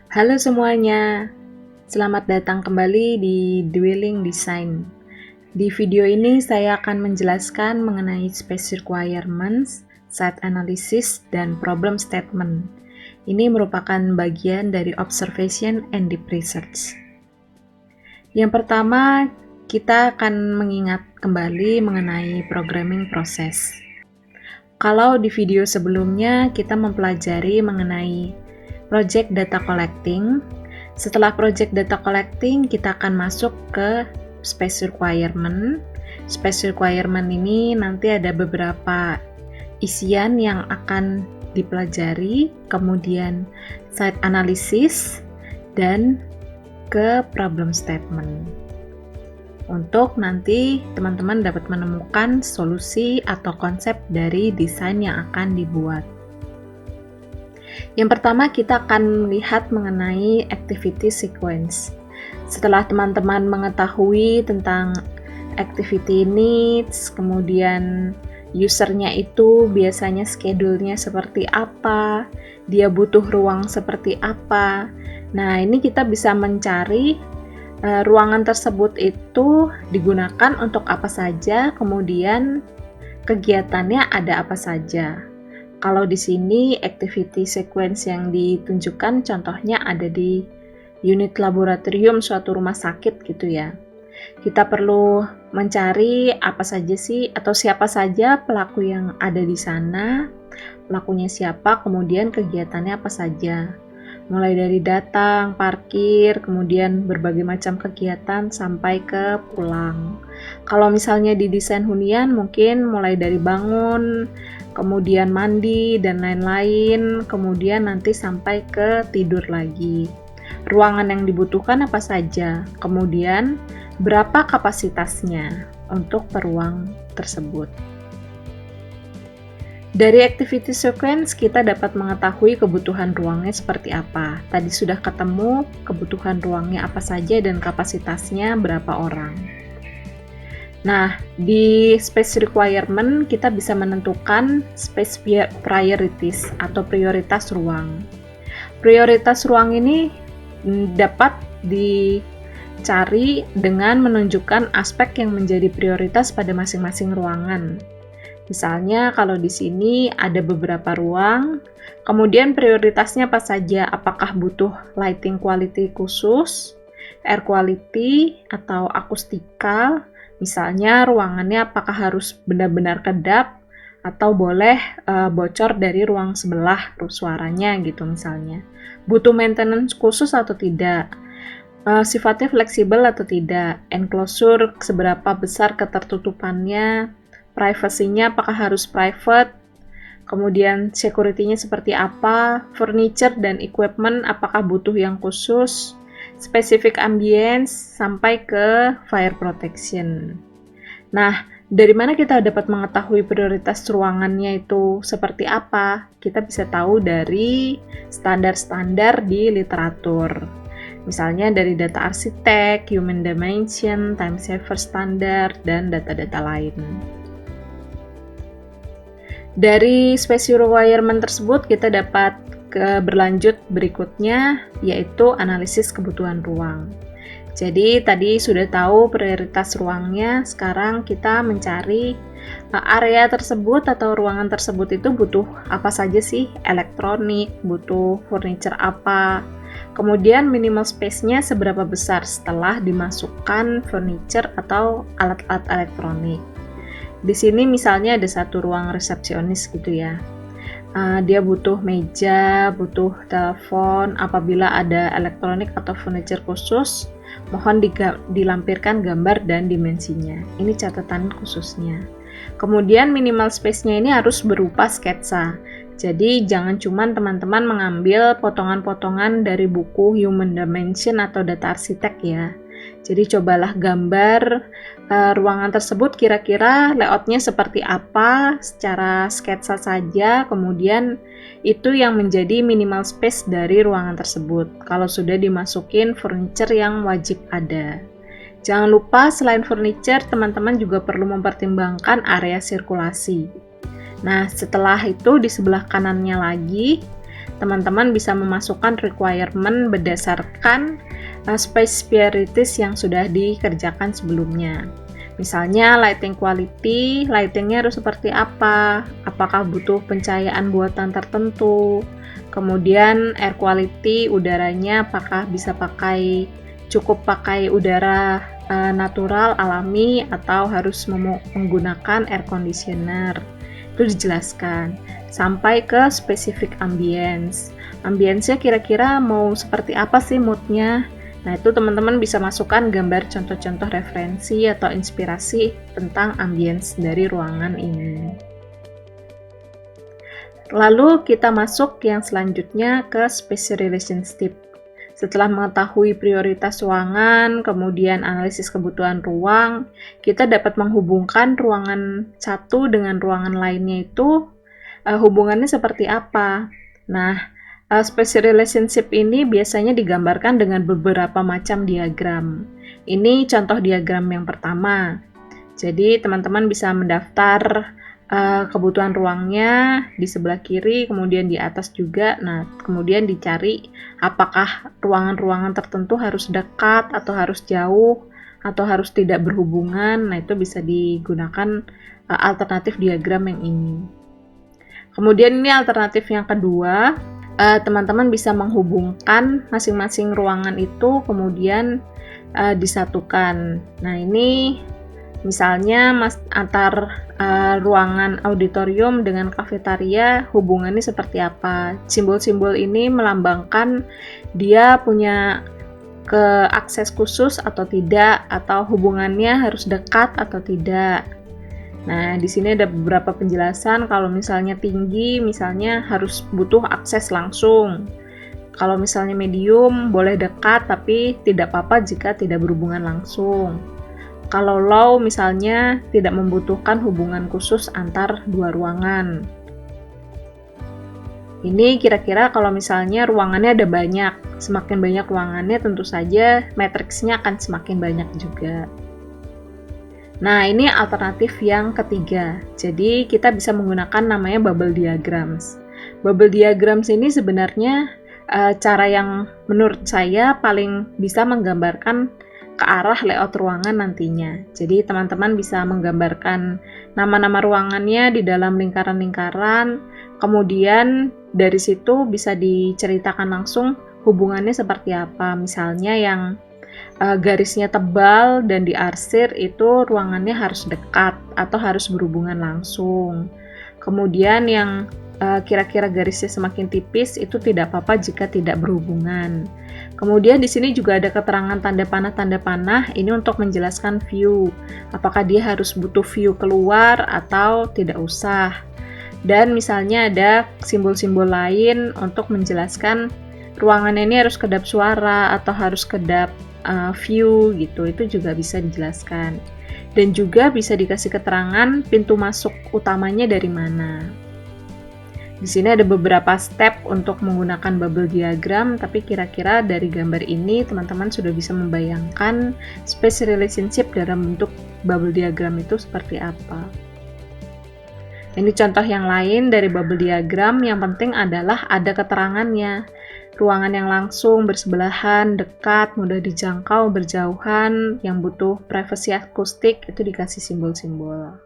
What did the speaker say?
Halo semuanya, selamat datang kembali di Dwelling Design. Di video ini saya akan menjelaskan mengenai space requirements, site analysis, dan problem statement. Ini merupakan bagian dari observation and deep research. Yang pertama, kita akan mengingat kembali mengenai programming proses. Kalau di video sebelumnya kita mempelajari mengenai project data collecting, setelah project data collecting kita akan masuk ke space requirement. Space requirement ini nanti ada beberapa isian yang akan dipelajari, kemudian site analysis, dan ke problem statement. Untuk nanti teman-teman dapat menemukan solusi atau konsep dari desain yang akan dibuat. Yang pertama kita akan melihat mengenai activity sequence. Setelah teman-teman mengetahui tentang activity needs, kemudian usernya itu biasanya schedule-nya seperti apa, dia butuh ruang seperti apa. Nah, ini kita bisa mencari ruangan tersebut itu digunakan untuk apa saja, kemudian kegiatannya ada apa saja. Kalau di sini activity sequence yang ditunjukkan contohnya ada di unit laboratorium suatu rumah sakit gitu ya. Kita perlu mencari apa saja sih atau siapa saja pelaku yang ada di sana, pelakunya siapa, kemudian kegiatannya apa saja. Mulai dari datang, parkir, kemudian berbagai macam kegiatan sampai ke pulang. Kalau misalnya di desain hunian mungkin mulai dari bangun, kemudian mandi dan lain-lain, kemudian nanti sampai ke tidur lagi. Ruangan yang dibutuhkan apa saja, kemudian berapa kapasitasnya untuk per ruang tersebut. Dari activity sequence kita dapat mengetahui kebutuhan ruangnya seperti apa. Tadi sudah ketemu kebutuhan ruangnya apa saja dan kapasitasnya berapa orang. Nah, di space requirement kita bisa menentukan space priorities atau prioritas ruang. Prioritas ruang ini dapat dicari dengan menunjukkan aspek yang menjadi prioritas pada masing-masing ruangan. Misalnya kalau di sini ada beberapa ruang, kemudian prioritasnya apa saja? Apakah butuh lighting quality khusus, air quality, atau akustikal? Misalnya ruangannya apakah harus benar-benar kedap atau boleh bocor dari ruang sebelah suaranya gitu misalnya. Butuh maintenance khusus atau tidak? Sifatnya fleksibel atau tidak? Enclosure seberapa besar ketertutupannya? Privasinya apakah harus private, kemudian security-nya seperti apa, furniture dan equipment apakah butuh yang khusus, specific ambience, sampai ke fire protection. Nah, dari mana kita dapat mengetahui prioritas ruangannya itu seperti apa? Kita bisa tahu dari standar-standar di literatur. Misalnya dari data arsitek, human dimension, time saver standard, dan data-data lain. Dari space requirement tersebut kita dapat berlanjut berikutnya yaitu analisis kebutuhan ruang. Jadi tadi sudah tahu prioritas ruangnya, sekarang kita mencari area tersebut atau ruangan tersebut itu butuh apa saja sih, elektronik, butuh furniture apa, kemudian minimal space-nya seberapa besar setelah dimasukkan furniture atau alat-alat elektronik. Di sini misalnya ada satu ruang resepsionis gitu ya. Dia butuh meja, butuh telepon. Apabila ada elektronik atau furniture khusus, mohon dilampirkan gambar dan dimensinya. Ini catatan khususnya. Kemudian minimal space-nya ini harus berupa sketsa. Jadi jangan cuma teman-teman mengambil potongan-potongan dari buku Human Dimension atau data arsitek ya. Jadi cobalah gambar ruangan tersebut kira-kira layoutnya seperti apa secara sketsa saja, kemudian itu yang menjadi minimal space dari ruangan tersebut kalau sudah dimasukin furniture yang wajib ada. Jangan lupa selain furniture, teman-teman juga perlu mempertimbangkan area sirkulasi. Nah, setelah itu di sebelah kanannya lagi teman-teman bisa memasukkan requirement berdasarkan space priorities yang sudah dikerjakan sebelumnya. Misalnya lighting quality, lightingnya harus seperti apa, apakah butuh pencahayaan buatan tertentu, kemudian air quality, udaranya apakah bisa cukup pakai udara natural, alami, atau harus menggunakan air conditioner. Itu dijelaskan. Sampai ke spesifik ambience. Ambience-nya kira-kira mau seperti apa sih moodnya? Nah, itu teman-teman bisa masukkan gambar contoh-contoh referensi atau inspirasi tentang ambience dari ruangan ini. Lalu kita masuk yang selanjutnya ke space relationship. Setelah mengetahui prioritas ruangan, kemudian analisis kebutuhan ruang, kita dapat menghubungkan ruangan satu dengan ruangan lainnya itu hubungannya seperti apa. Nah, space relationship ini biasanya digambarkan dengan beberapa macam diagram. Ini contoh diagram yang pertama. Jadi, teman-teman bisa mendaftar kebutuhan ruangnya di sebelah kiri, kemudian di atas juga. Nah, kemudian dicari apakah ruangan-ruangan tertentu harus dekat atau harus jauh atau harus tidak berhubungan. Nah, itu bisa digunakan alternatif diagram yang ini. Kemudian ini alternatif yang kedua, teman-teman bisa menghubungkan masing-masing ruangan itu kemudian disatukan. Nah, ini misalnya antar ruangan auditorium dengan kafetaria hubungannya seperti apa. Simbol-simbol ini melambangkan dia punya akses khusus atau tidak, atau hubungannya harus dekat atau tidak. Nah, di sini ada beberapa penjelasan. Kalau misalnya tinggi, misalnya harus butuh akses langsung. Kalau misalnya medium, boleh dekat tapi tidak apa-apa jika tidak berhubungan langsung. Kalau low, misalnya tidak membutuhkan hubungan khusus antar dua ruangan. Ini kira-kira kalau misalnya ruangannya ada banyak. Semakin banyak ruangannya, tentu saja matriksnya akan semakin banyak juga. Nah, ini alternatif yang ketiga. Jadi, kita bisa menggunakan namanya bubble diagrams. Bubble diagrams ini sebenarnya cara yang menurut saya paling bisa menggambarkan ke arah layout ruangan nantinya. Jadi, teman-teman bisa menggambarkan nama-nama ruangannya di dalam lingkaran-lingkaran, kemudian dari situ bisa diceritakan langsung hubungannya seperti apa. Misalnya yang garisnya tebal dan diarsir itu ruangannya harus dekat atau harus berhubungan langsung. Kemudian yang kira-kira garisnya semakin tipis itu tidak apa-apa jika tidak berhubungan. Kemudian di sini juga ada keterangan tanda panah ini untuk menjelaskan view. Apakah dia harus butuh view keluar atau tidak usah. Dan misalnya ada simbol-simbol lain untuk menjelaskan ruangan ini harus kedap suara atau harus kedap view gitu, itu juga bisa dijelaskan. Dan juga bisa dikasih keterangan pintu masuk utamanya dari mana. Di sini ada beberapa step untuk menggunakan bubble diagram, tapi kira-kira dari gambar ini teman-teman sudah bisa membayangkan space relationship dalam bentuk bubble diagram itu seperti apa. Ini contoh yang lain dari bubble diagram, yang penting adalah ada keterangannya. Ruangan yang langsung, bersebelahan, dekat, mudah dijangkau, berjauhan, yang butuh privasi akustik, itu dikasih simbol-simbol.